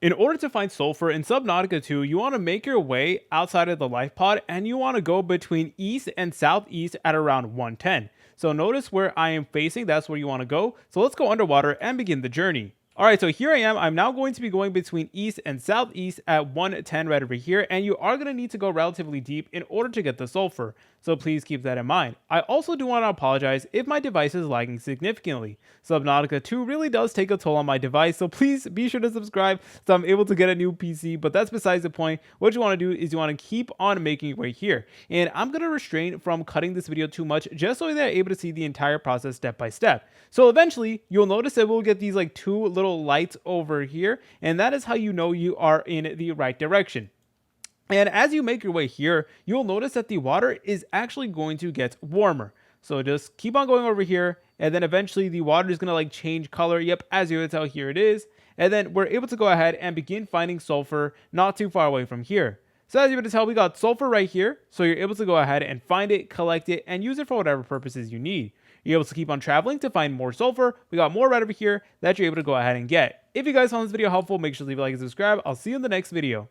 In order to find sulfur in Subnautica 2, you want to make your way outside of the life pod and you want to go between east and southeast at around 110. So notice where I am facing, that's where you want to go. So let's go underwater and begin the journey. Alright, so here I am. I'm now going to be going between east and southeast at 110 right over here, and you are going to need to go relatively deep in order to get the sulfur, so please keep that in mind. I also do want to apologize if my device is lagging significantly. Subnautica 2 really does take a toll on my device, so please be sure to subscribe so I'm able to get a new PC, but that's besides the point. What you want to do is you want to keep on making your way here, and I'm going to refrain from cutting this video too much just so they're able to see the entire process step by step. So eventually, you'll notice that we'll get these like two little lights over here, and that is how you know you are in the right direction. And as you make your way here, you'll notice that the water is actually going to get warmer. So just keep on going over here, and then eventually the water is going to like change color. Yep, as you can tell, here it is. And then we're able to go ahead and begin finding sulfur not too far away from here. So as you can tell, we got sulfur right here. So you're able to go ahead and find it, collect it, and use it for whatever purposes you need. You're able to keep on traveling to find more sulfur. We got more right over here that you're able to go ahead and get. If you guys found this video helpful, make sure to leave a like and subscribe. I'll see you in the next video.